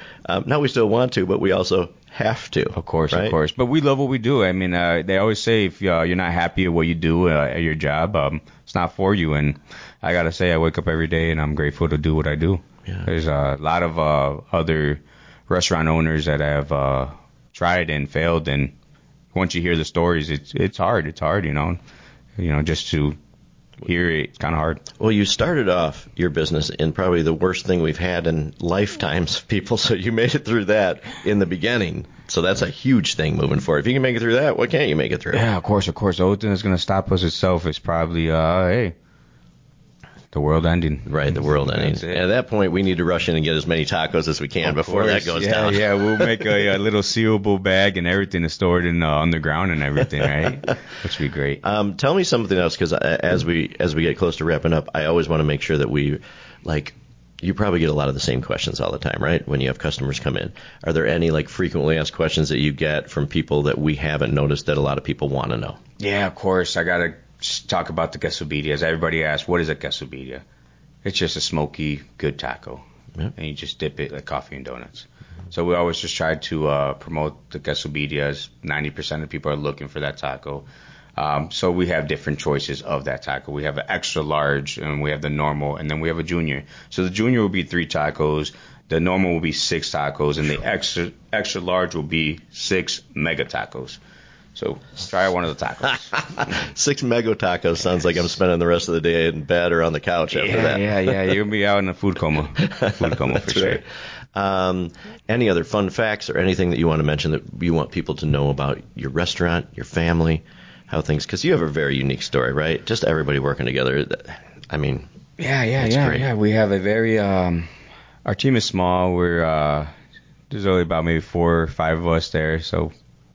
Now we still want to, but we also have to. Of course, right? Of course. But we love what we do. I mean, they always say if you're not happy at what you do at your job, it's not for you. And I got to say, I wake up every day and I'm grateful to do what I do. Yeah. There's a lot of other restaurant owners that have tried and failed, and once you hear the stories, it's hard. It's hard, just to hear it. It's kind of hard. Well, you started off your business in probably the worst thing we've had in lifetimes of people, so you made it through that in the beginning. So that's a huge thing moving forward. If you can make it through that, what can't you make it through? Yeah, of course. The only thing that's going to stop us itself is probably, the world ending. Right, the world ending. At that point, we need to rush in and get as many tacos as we can before that goes down. Yeah, we'll make a little sealable bag and everything to store it in underground and everything, right? Which would be great. Tell me something else, because as we get close to wrapping up, I always want to make sure that we, like, you probably get a lot of the same questions all the time, right? When you have customers come in. Are there any, like, frequently asked questions that you get from people that we haven't noticed that a lot of people want to know? Yeah, of course. I got to talk about the quesadillas. Everybody asks, what is a quesadilla? It's just a smoky, good taco. Yep. And you just dip it like coffee and donuts. So we always just try to promote the quesadillas. 90% of people are looking for that taco. So we have different choices of that taco. We have an extra large, and we have the normal, and then we have a junior. So the junior will be 3 tacos. The normal will be 6 tacos, and the extra large will be 6 mega tacos. So try one of the tacos. 6 mega tacos sounds like I'm spending the rest of the day in bed or on the couch after that. Yeah. You're going to be out in a food coma. Food coma for sure. Right. Any other fun facts or anything that you want to mention that you want people to know about your restaurant, your family, how things, because you have a very unique story, right? Just everybody working together. I mean, yeah. We have a very, our team is small. There's only about maybe 4 or 5 of us there. So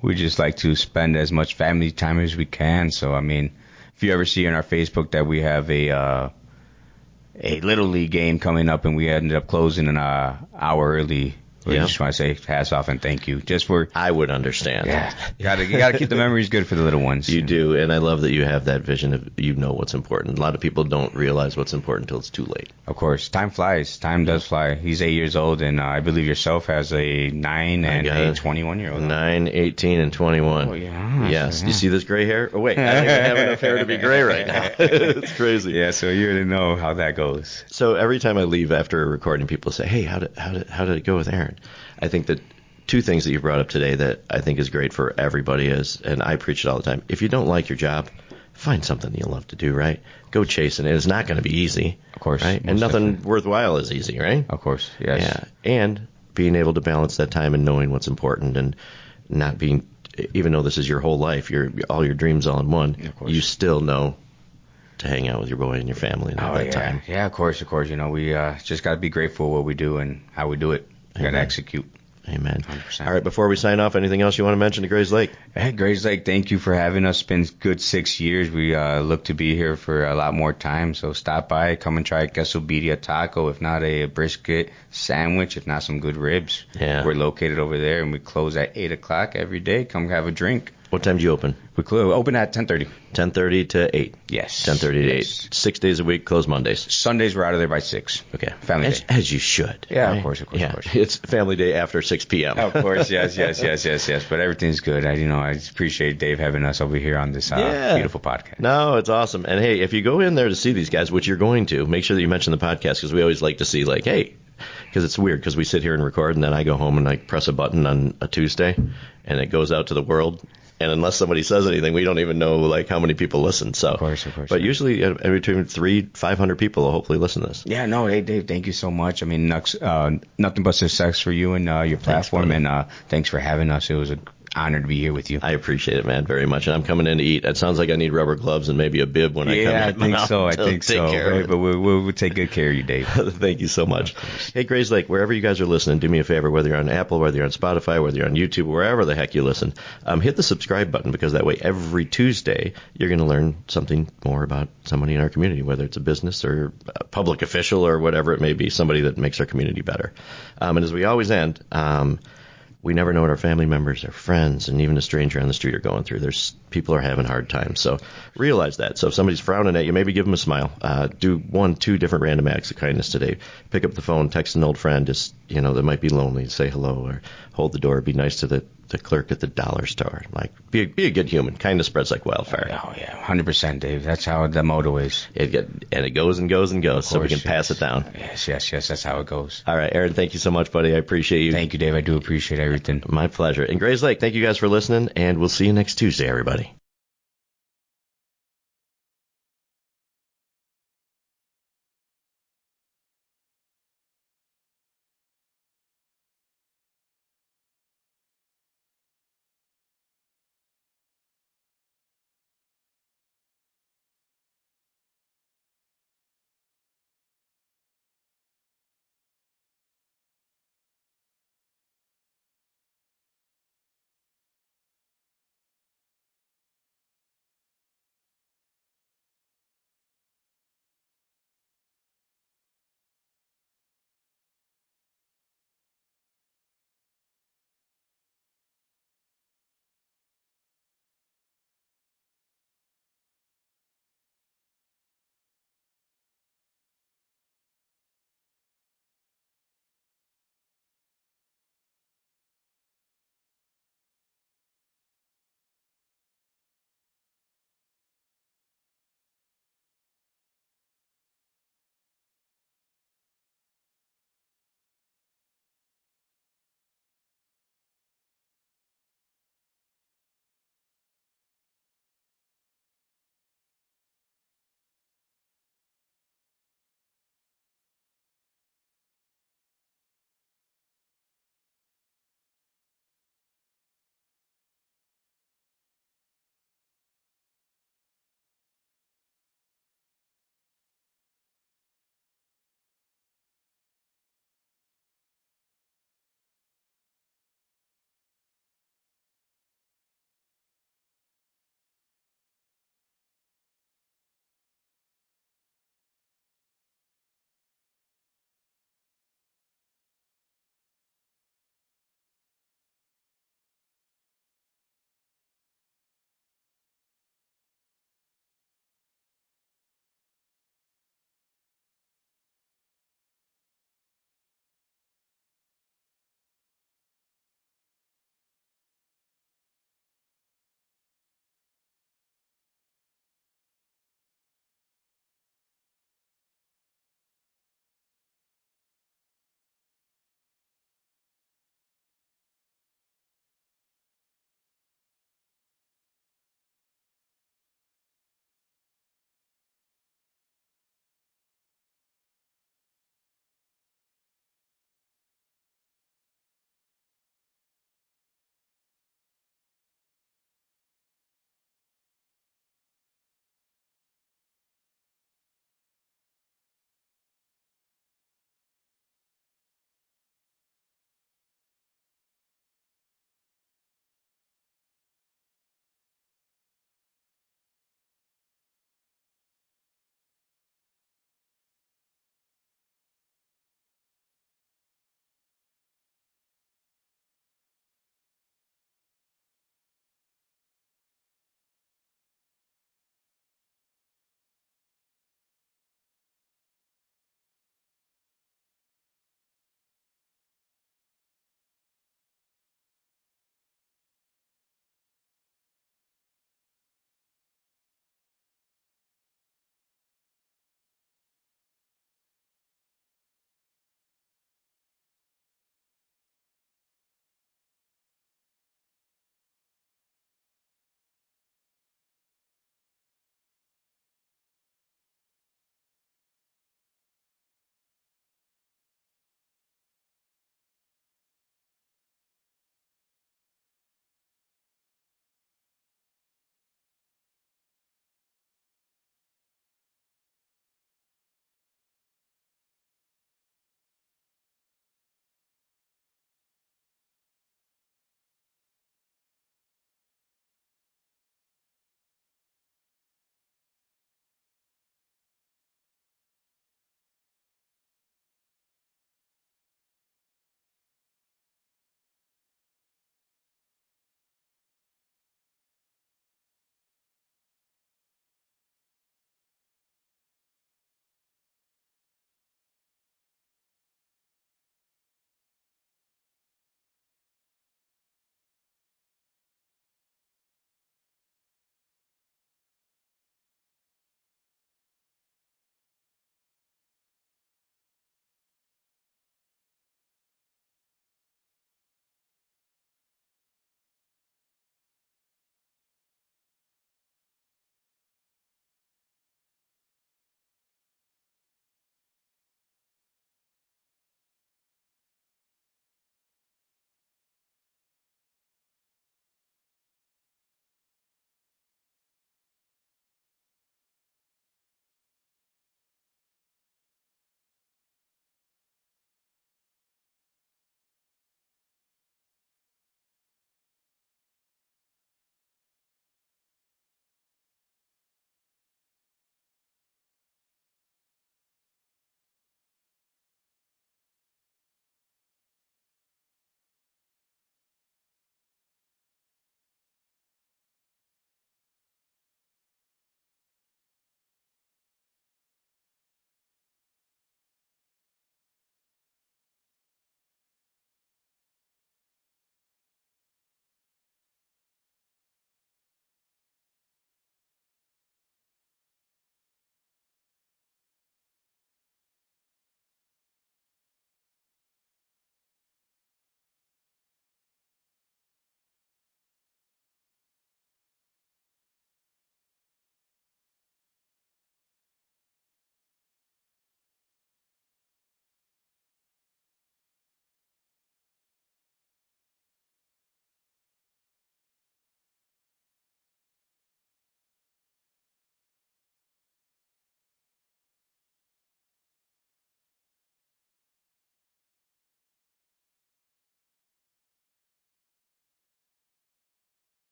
we just like to spend as much family time as we can. So, I mean, if you ever see on our Facebook that we have a Little League game coming up and we ended up closing an hour early, we just want to say hats off and thank you. Just for, I would understand. Yeah, you gotta keep the memories good for the little ones. You do, and I love that you have that vision of you know what's important. A lot of people don't realize what's important until it's too late. Of course, time flies. Time does fly. He's 8 years old, and I believe yourself has a 9 and a 21-year-old. 9, 18, and 21. Oh yeah. Yes. Yeah. You see this gray hair? Oh wait, I don't even have enough hair to be gray right now. It's crazy. Yeah, so you already know how that goes. So every time I leave after a recording, people say, "Hey, how did it go with Aaron?" I think that 2 things that you brought up today that I think is great for everybody is, and I preach it all the time, if you don't like your job, find something you love to do, right? Go chasing it. It's not going to be easy. Of course. Right? And nothing worthwhile is easy, right? Of course, yes. Yeah. And being able to balance that time and knowing what's important and not being, even though this is your whole life, all your dreams all in one, you still know to hang out with your boy and your family and all that time. Yeah, of course. You know, we just got to be grateful for what we do and how we do it. You got to execute. Amen. 100%. All right, before we sign off, anything else you want to mention to Grayslake? Hey, Grayslake, thank you for having us. It's been a good 6 years. We look to be here for a lot more time, so stop by, come and try a quesobirria taco, if not a brisket sandwich, if not some good ribs. Yeah. We're located over there, and we close at 8 o'clock every day. Come have a drink. What time do you open? We open at 10:30. 10:30 to 8? Yes. 10:30 to 8. 6 days a week, close Mondays. Sundays, we're out of there by 6. Okay. Family day. As you should. Yeah, right? of course. It's family day after 6 p.m. Of course, yes. But everything's good. I just appreciate Dave having us over here on this beautiful podcast. No, it's awesome. And, hey, if you go in there to see these guys, which you're going to, make sure that you mention the podcast, because we always like to see, like, hey, because it's weird because we sit here and record, and then I go home and I press a button on a Tuesday, and it goes out to the world. And unless somebody says anything, we don't even know like how many people listen. So, of course. But usually, between 300-500 people will hopefully listen to this. Yeah, no, hey Dave, thank you so much. I mean, nothing but success for you and your platform, thanks, and thanks for having us. It was an honor to be here with you. I appreciate it, man, very much. And I'm coming in to eat. It sounds like I need rubber gloves and maybe a bib when I come in. Yeah, I think so. Right? But we'll take good care of you, Dave. Thank you so much. Hey, Grayslake, wherever you guys are listening, do me a favor, whether you're on Apple, whether you're on Spotify, whether you're on YouTube, wherever the heck you listen, hit the subscribe button, because that way every Tuesday you're going to learn something more about somebody in our community, whether it's a business or a public official or whatever it may be, somebody that makes our community better. And as we always end, we never know what our family members, our friends, and even a stranger on the street are going through. People are having hard times. So realize that. So if somebody's frowning at you, maybe give them a smile. Do 1-2 different random acts of kindness today. Pick up the phone, text an old friend, just, that might be lonely, say hello, or hold the door, be nice to the clerk at the dollar store. Like, be a good human. Kindness spreads like wildfire. Oh, yeah, 100%, Dave. That's how the motto is. It goes and goes and goes, so we can pass it down. Yes, that's how it goes. All right, Aaron, thank you so much, buddy. I appreciate you. Thank you, Dave. I do appreciate everything. My pleasure. And Grayslake, thank you guys for listening, and we'll see you next Tuesday, everybody.